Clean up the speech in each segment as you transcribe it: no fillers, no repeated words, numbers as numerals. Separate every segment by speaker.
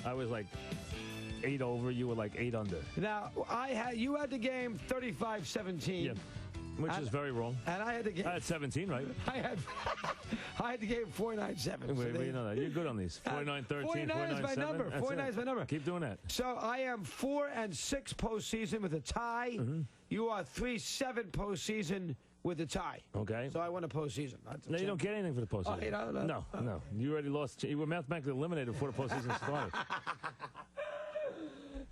Speaker 1: I was like 8 over. You were like 8 under.
Speaker 2: Now, you had the game 35-17.
Speaker 1: Yeah. Which is very wrong.
Speaker 2: And I had the game.
Speaker 1: I had 17, right?
Speaker 2: I had the game 49-7.
Speaker 1: You know that. You're good on these. 49-13,
Speaker 2: 49 is my number. 49 is my number.
Speaker 1: Keep doing that.
Speaker 2: So I am 4-6 postseason with a tie.
Speaker 1: Mm-hmm.
Speaker 2: You are 3-7 postseason with a tie.
Speaker 1: Okay.
Speaker 2: So I won a postseason.
Speaker 1: No, you don't get anything for the postseason. No. You already lost. You were mathematically eliminated before the postseason started.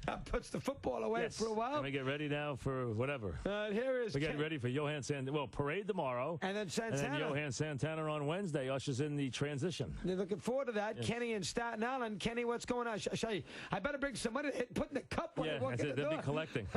Speaker 2: That puts the football away for a while.
Speaker 1: And we get ready now for whatever.
Speaker 2: Here is
Speaker 1: we're getting ready for Johan Santana. Well, parade tomorrow.
Speaker 2: And then Santana.
Speaker 1: And then Johan Santana on Wednesday ushers in the transition.
Speaker 2: They're looking forward to that. Yes. Kenny in Staten Island. Kenny, what's going on? I better bring some money to put in the cup when I walk in the door.
Speaker 1: They'll be collecting.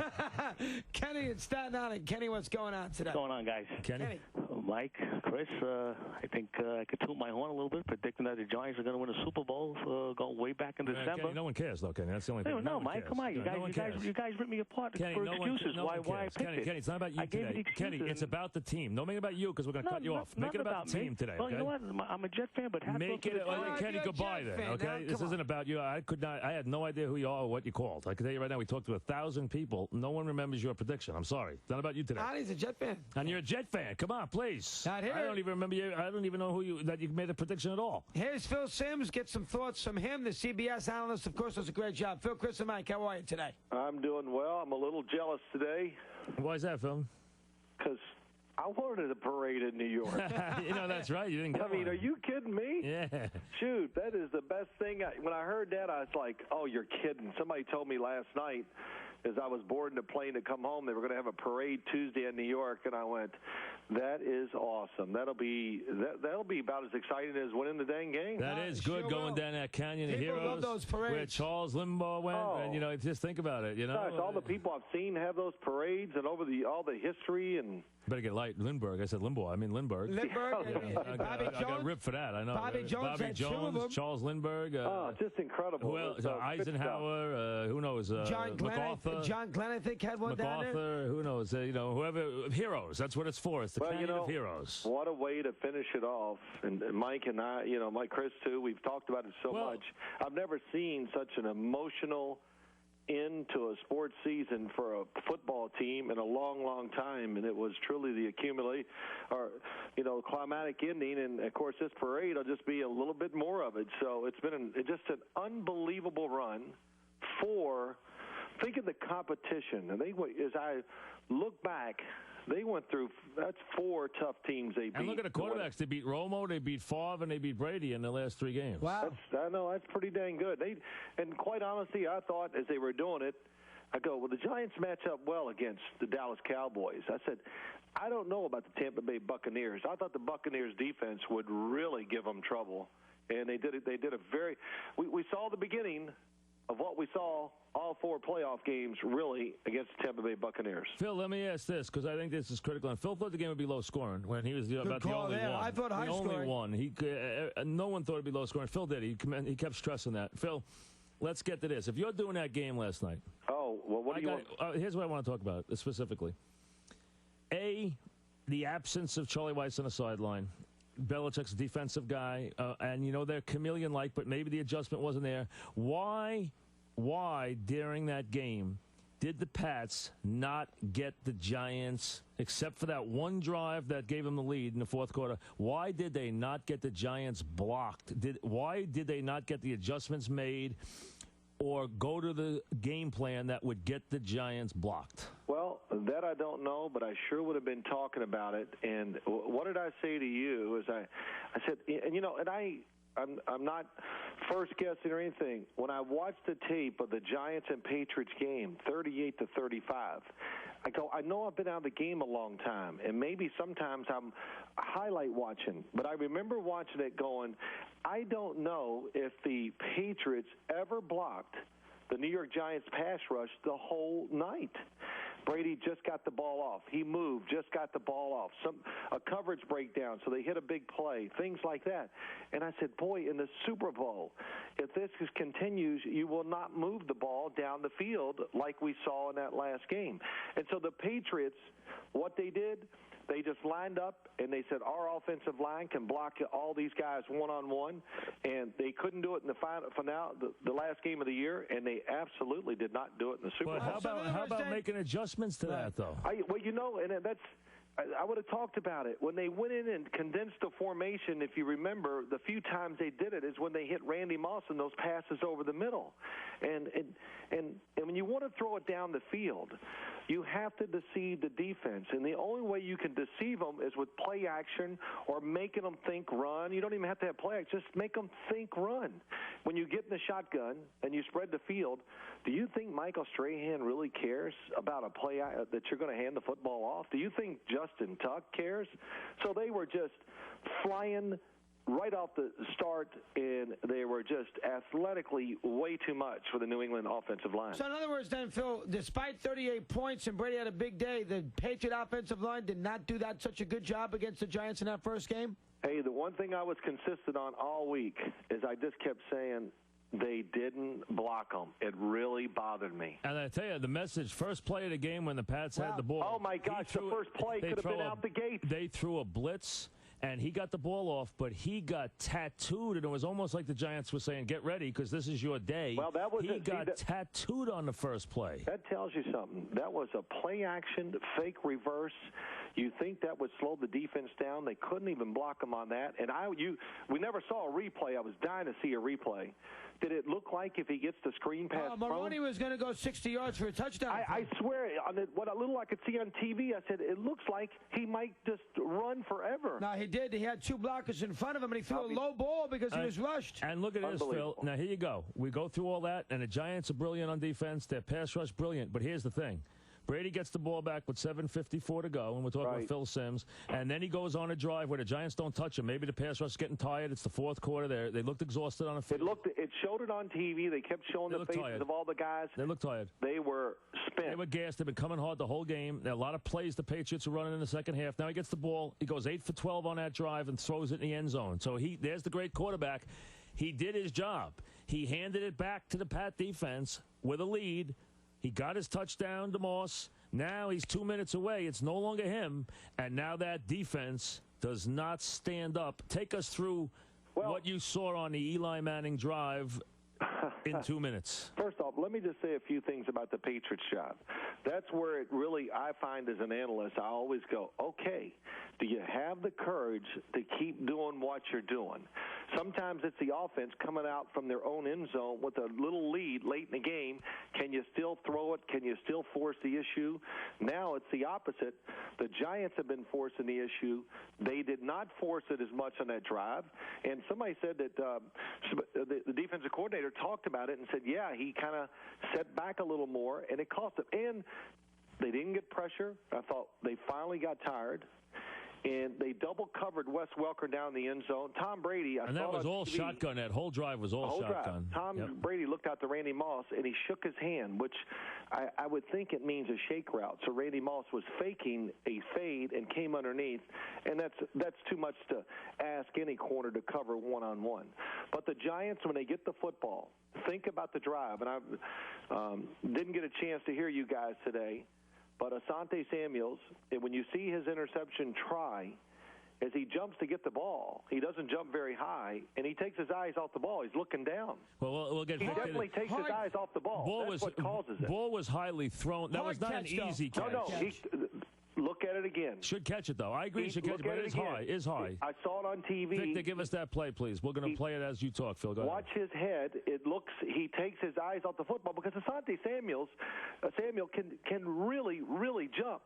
Speaker 2: Kenny in Staten Island. Kenny, what's going on today?
Speaker 3: What's going on, guys?
Speaker 1: Kenny.
Speaker 3: Mike, Chris, I think I could toot my horn a little bit, predicting that the Giants are going to win a Super Bowl going way back in December.
Speaker 1: Kenny, no one cares, though, Kenny. That's the only thing.
Speaker 3: No, Mike, come on. You guys rip me apart
Speaker 1: Kenny,
Speaker 3: for excuses. Why I picked it.
Speaker 1: Kenny, it's not about you today. Kenny, it's about the team. Don't make it about you because we're going to cut you off. Make it about the team today.
Speaker 3: Well, you know what? I'm a Jet fan, but
Speaker 1: make it. Kenny, goodbye then. Okay, this isn't about you. I had no idea who you are or what you called. I can tell you right now. We talked to 1,000 people. No one remembers your prediction. I'm sorry. It's not about you today.
Speaker 2: He's a Jet fan.
Speaker 1: And you're a Jet fan. Come on, please.
Speaker 2: Not here.
Speaker 1: I don't even remember you. I don't even know that you made a prediction at all.
Speaker 2: Here's Phil Simms. Get some thoughts from him. The CBS analyst, of course, does a great job. Phil, Chris, and Mike, how are you today?
Speaker 4: I'm doing well. I'm a little jealous today.
Speaker 1: Why is that, Phil?
Speaker 4: Because I wanted a parade in New York.
Speaker 1: That's right. You didn't get
Speaker 4: one. Are you kidding me?
Speaker 1: Yeah.
Speaker 4: Shoot, that is the best thing. When I heard that, I was like, oh, you're kidding. Somebody told me last night as I was boarding the plane to come home, they were going to have a parade Tuesday in New York, and I went, that is awesome. That'll be about as exciting as winning the dang game.
Speaker 1: That is good, going down that Canyon of Heroes
Speaker 2: love those parades.
Speaker 1: where Charles Limbaugh went, and just think about it.
Speaker 4: Gosh, all the people I've seen have those parades and over all the history and.
Speaker 1: Better get light. Lindbergh. I said Limbaugh. I mean Lindbergh.
Speaker 2: Bobby Jones.
Speaker 1: I got ripped for that. I know.
Speaker 2: Bobby Jones,
Speaker 1: Charles Lindbergh.
Speaker 4: Just incredible.
Speaker 1: Who else? Eisenhower. Who knows?
Speaker 2: John Glenn.
Speaker 1: MacArthur.
Speaker 2: John Glenn, I think, had one down there.
Speaker 1: Who knows? Whoever. Heroes. That's what it's for. It's the Canyon of Heroes.
Speaker 4: What a way to finish it off. And Mike and I, Mike, Chris too. We've talked about it so much. I've never seen such an emotional into a sports season for a football team in a long, long time, and it was truly the climatic ending. And of course, this parade will just be a little bit more of it. So it's been just an unbelievable run. Think of the competition, and as I look back, they went through. That's 4 tough teams they beat.
Speaker 1: And look at the quarterbacks. They beat Romo, they beat Favre, and they beat Brady in the last 3 games.
Speaker 2: Wow.
Speaker 4: I know that's pretty dang good. And quite honestly, I thought as they were doing it, I go, well, the Giants match up well against the Dallas Cowboys. I said, I don't know about the Tampa Bay Buccaneers. I thought the Buccaneers defense would really give them trouble, and they did it. They did a very. We saw the beginning of what we saw all 4 playoff games, really, against the Tampa Bay Buccaneers.
Speaker 1: Phil, let me ask this, because I think this is critical. And Phil thought the game would be low scoring when he was about the only one.
Speaker 2: I thought high scoring.
Speaker 1: The only one. No one thought it would be low scoring. Phil did. He kept stressing that. Phil, let's get to this. If you're doing that game last night.
Speaker 4: Oh, well, what do you want?
Speaker 1: Here's what I want to talk about specifically. A, the absence of Charlie Weiss on the sideline. Belichick's a defensive guy, and, they're chameleon-like, but maybe the adjustment wasn't there. Why during that game did the Pats not get the Giants, except for that one drive that gave them the lead in the 4th quarter? Why did they not get the Giants blocked? Why did they not get the adjustments made or go to the game plan that would get the Giants blocked?
Speaker 4: Well, that I don't know, but I sure would have been talking about it. And what did I say to you? Is I said, and I'm not first guessing or anything. When I watched the tape of the Giants and Patriots game, 38-35, I go, I know I've been out of the game a long time, and maybe sometimes I'm highlight watching, but I remember watching it going, I don't know if the Patriots ever blocked the New York Giants pass rush the whole night. Brady just got the ball off. He moved, just got the ball off. A coverage breakdown, so they hit a big play, things like that. And I said, boy, in the Super Bowl, if this continues, you will not move the ball down the field like we saw in that last game. And so the Patriots, what they did, They just lined up, and they said, our offensive line can block all these guys one-on-one, and they couldn't do it in the last game of the year, and they absolutely did not do it in the Super Bowl.
Speaker 1: How about making adjustments to that, though?
Speaker 4: Well, you know, and that's – I would have talked about it. When they went in and condensed the formation, if you remember, the few times they did it is when they hit Randy Moss and those passes over the middle. And when you want to throw it down the field, you have to deceive the defense. And the only way you can deceive them is with play action or making them think run. You don't even have to have play action. Just make them think run. When you get in the shotgun and you spread the field, do you think Michael Strahan really cares about a play that you're going to hand the football off? Do you think Justin Tuck cares? So they were just flying right off the start, and they were just athletically way too much for the New England offensive line.
Speaker 2: So in other words then, Phil, despite 38 points and Brady had a big day, the Patriot offensive line did not do that such a good job against the Giants in that first game?
Speaker 4: Hey, the one thing I was consistent on all week is I just kept saying they didn't block them. It really bothered me.
Speaker 1: And I tell you, the message, first play of the game when the Pats had the ball.
Speaker 4: Oh, my gosh, the first play could have been out the gate.
Speaker 1: They threw a blitz, and he got the ball off, but he got tattooed, and it was almost like the Giants were saying, get ready, because this is your day.
Speaker 4: Well, that was
Speaker 1: he got tattooed on the first play.
Speaker 4: That tells you something. That was a play-action, fake reverse. You think that would slow the defense down. They couldn't even block him on that. And we never saw a replay. I was dying to see a replay. Did it look like if he gets the screen pass?
Speaker 2: Maroney was going to go 60 yards for a touchdown.
Speaker 4: I swear, on what little I could see on TV, I said, it looks like he might just run forever.
Speaker 2: No, he did. He had two blockers in front of him, and he threw a low ball because he was rushed.
Speaker 1: And look at this, Phil. Now, here you go. We go through all that, and the Giants are brilliant on defense. Their pass rush, brilliant. But here's the thing. Brady gets the ball back with 7:54 to go, and we're talking about Phil Simms. And then he goes on a drive where the Giants don't touch him. Maybe the pass rush is getting tired. It's the fourth quarter. They looked exhausted on the field.
Speaker 4: It showed it on TV. They kept showing the faces of all the guys.
Speaker 1: They looked tired.
Speaker 4: They were spent.
Speaker 1: They were gassed. They've been coming hard the whole game. There are a lot of plays the Patriots are running in the second half. Now he gets the ball. He goes 8 for 12 on that drive and throws it in the end zone. So there's the great quarterback. He did his job. He handed it back to the Pat defense with a lead. He got his touchdown to Moss. Now he's 2 minutes away. It's no longer him. And now that defense does not stand up. Take us through what you saw on the Eli Manning drive in 2 minutes.
Speaker 4: First off, let me just say a few things about the Patriots job. That's where it really, I find as an analyst, I always go, okay, do you have the courage to keep doing what you're doing? Sometimes it's the offense coming out from their own end zone with a little lead late in the game. Can you still throw it? Can you still force the issue? Now it's the opposite. The Giants have been forcing the issue. They did not force it as much on that drive. And somebody said that the defensive coordinator talked about it and said, yeah, he kind of set back a little more, and it cost them. And they didn't get pressure. I thought they finally got tired. And they double-covered Wes Welker down the end zone. Tom Brady,
Speaker 1: and that was all shotgun. That whole drive was all shotgun.
Speaker 4: Tom Brady looked out to Randy Moss, and he shook his hand, which I would think it means a shake route. So Randy Moss was faking a fade and came underneath, and that's too much to ask any corner to cover one-on-one. But the Giants, when they get the football, think about the drive. And I didn't get a chance to hear you guys today. But Asante Samuels, when you see his interception try, as he jumps to get the ball, he doesn't jump very high, and he takes his eyes off the ball. He's looking down.
Speaker 1: Well, we'll get.
Speaker 4: He definitely takes his eyes off the ball. That's what causes it.
Speaker 1: Ball was highly thrown. That was not an easy catch.
Speaker 4: No. Look at it again.
Speaker 1: Should catch it, though. I agree he should catch it, but it is high.
Speaker 4: I saw it on TV.
Speaker 1: Victor, give us that play, please. We're going to play it as you talk, Phil. Go ahead.
Speaker 4: Watch his head. He takes his eyes off the football because Asante Samuel can really, really jump.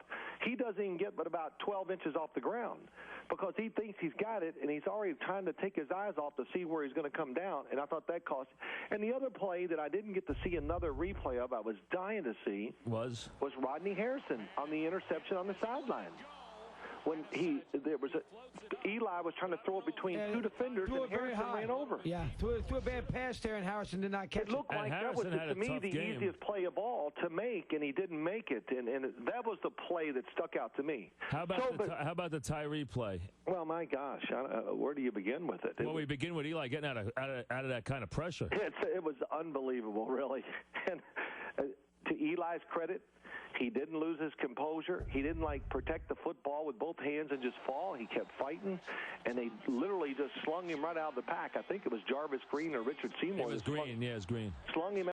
Speaker 4: He doesn't even get but about 12 inches off the ground because he thinks he's got it, and he's already trying to take his eyes off to see where he's going to come down, and I thought that cost. And the other play that I didn't get to see another replay of, I was dying to see, was Rodney Harrison on the interception on the sideline. When Eli was trying to throw it between two defenders, and Harrison ran over.
Speaker 2: Yeah, threw a bad pass there, and Harrison did not catch it.
Speaker 4: It looked like that was, to me, the easiest play of all to make, and he didn't make it. And that was the play that stuck out to me.
Speaker 1: How about the Tyree play?
Speaker 4: Well, my gosh, where do you begin with it?
Speaker 1: Well, we begin with Eli getting out of that kind of pressure.
Speaker 4: It was unbelievable, really. And to Eli's credit, He didn't lose his composure. He didn't, protect the football with both hands and just fall. He kept fighting, and they literally just slung him right out of the pack. I think it was Jarvis Green or Richard Seymour.
Speaker 1: It was Green. Yeah, it was Green.
Speaker 4: Slung him